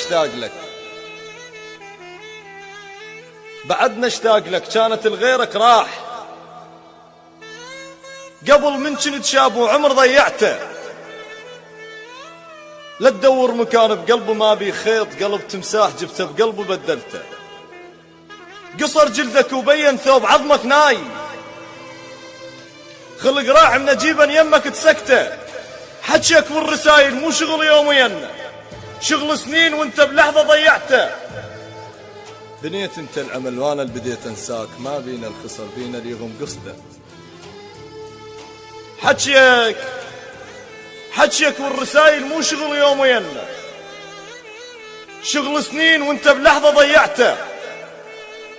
اشتاق لك، بعدنا اشتاق لك، كانت الغيرك راح قبل من كنت شاب وعمر ضيعته. لا تدور مكان بقلبه ما بي خيط، قلب تمساح جبته بقلبه بدلته. قصر جلدك وبين ثوب عظمك ناي، خلق راح من جيبا يمك تسكته. حجيك والرسايل مو شغل يوميا، شغل سنين وانت بلحظة ضيعته. بنيت انت العمل وانا اللي بديت انساك، ما بينا الخسر بينا ليهم قصده. حجيك والرسايل مو شغل يوميا، شغل سنين وانت بلحظة ضيعته.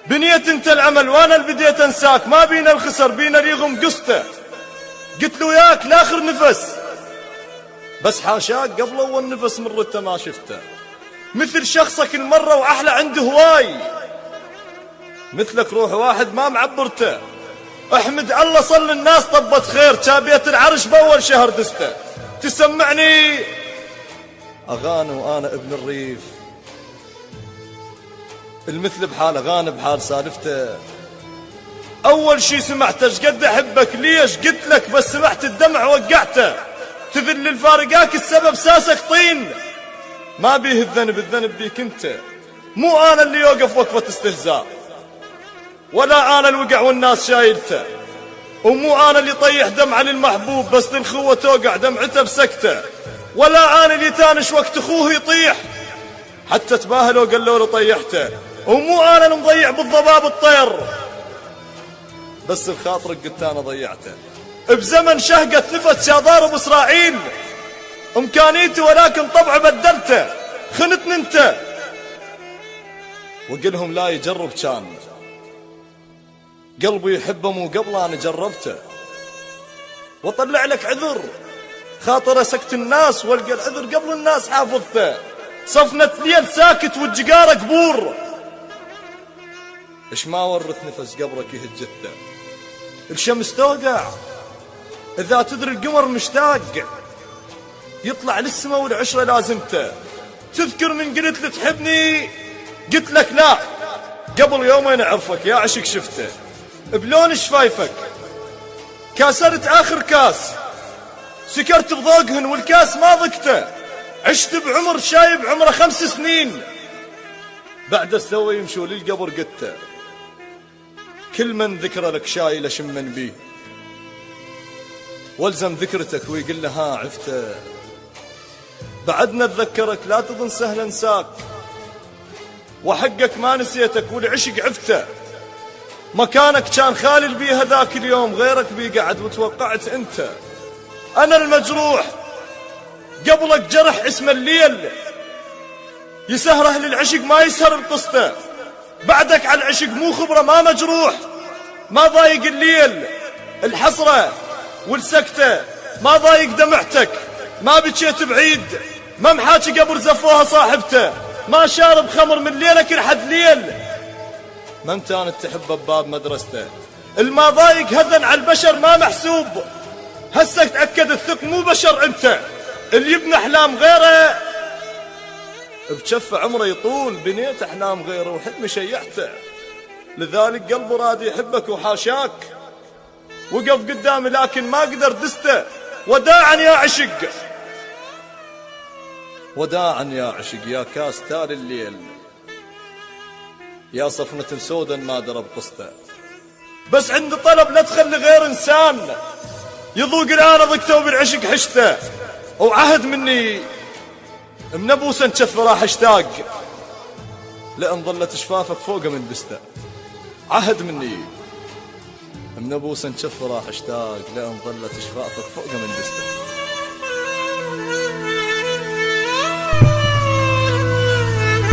بنيت انت العمل وانا اللي بديت انساك، ما بينا الخسر بينا ليهم قصته. قلت له وياك لاخر نفس، بس حاشاك قبل اول نفس مرته ما شفته. مثل شخصك المرة واحلى عنده هواي، مثلك روح واحد ما معبرته. احمد الله صل الناس طبت خير، جابيت العرش باول شهر دسته. تسمعني اغاني وانا ابن الريف، المثل بحال اغاني بحال سالفته. اول شي سمعته شقد احبك، ليش قلت لك بس سمعت الدمع وقعته. تذل الفارقاك السبب ساسك طين، ما بيه الذنب، الذنب بيك انت. مو انا اللي يوقف وقفة استهزاء، ولا انا الوقع والناس شايلته. ومو انا اللي طيح دمعة للمحبوب بس للخوة توقع دمعته بسكته. ولا انا اللي تانش وقت اخوه يطيح حتى تباهلوا قالوا له طيحته. ومو انا المضيع بالضباب الطير بس الخاطرك قلت انا ضيعته. بزمن شهقت نفس شاضار اسرائيل امكانيتي، ولكن طبعه بدلته. خنتني انت وقلهم لا يجرب، كان قلبي يحبه مو قبل انا جربته. واطلع لك عذر خاطر سكت الناس، والقى العذر قبل الناس حافظته. صفنة ليل ساكت والجقارة قبور، ايش ما ورث نفس قبرك يهجته. الشمس توقع اذا تدري القمر مشتاق، يطلع للسما والعشرة لازمته. تذكر من قلت لي تحبني، قلت لك لا، قبل يومين اعرفك يا عشق شفته. بلون شفايفك كاسرت اخر كاس، سكرت بضوقهن والكاس ما ضقته. عشت بعمر شايب عمره 5 سنين، بعد استوى يمشوا للقبر قته. كل من ذكر لك شايل اشمن بيه، والزم ذكرتك ويقول له ها عفته. بعدنا اتذكرك لا تظن سهل انساك، وحقك ما نسيتك والعشق عفته. مكانك كان خالي البيه ذاك اليوم، غيرك بيقعد وتوقعت انت. انا المجروح قبلك جرح اسم الليل، يسهر اهل العشق ما يسهر بقصته. بعدك على العشق مو خبره ما مجروح، ما ضايق الليل الحسره والسكته، ما ضايق دمعتك، ما بكيت بعيد، ما محاكي قبر زفوها صاحبته، ما شارب خمر من ليلك لحد ليل، ما امتانت تحب بباب مدرسته. الما ضايق هذن على البشر ما محسوب، هسه تأكد الثق مو بشر انت. اللي يبني احلام غيره بجف عمره يطول، بنيت احلام غيره وحلمي شيعته. لذلك قلبه رادي يحبك وحاشاك، وقف قدامي لكن ما قدر دسته. وداعا يا عشق، وداعا يا عشق، يا كاس تالي الليل، يا صفنة سودا ما درب قصته. بس عندي طلب لا تخلي غير انسان يذوق الآن ضقته وبالعشق حشته. وعهد مني من ابوسا نشف راح اشتاق، لان ظلت شفافك فوق من دسته. عهد مني من ابوسا نشف راح اشتاق، لان ظلت شفافك فوق من دسته.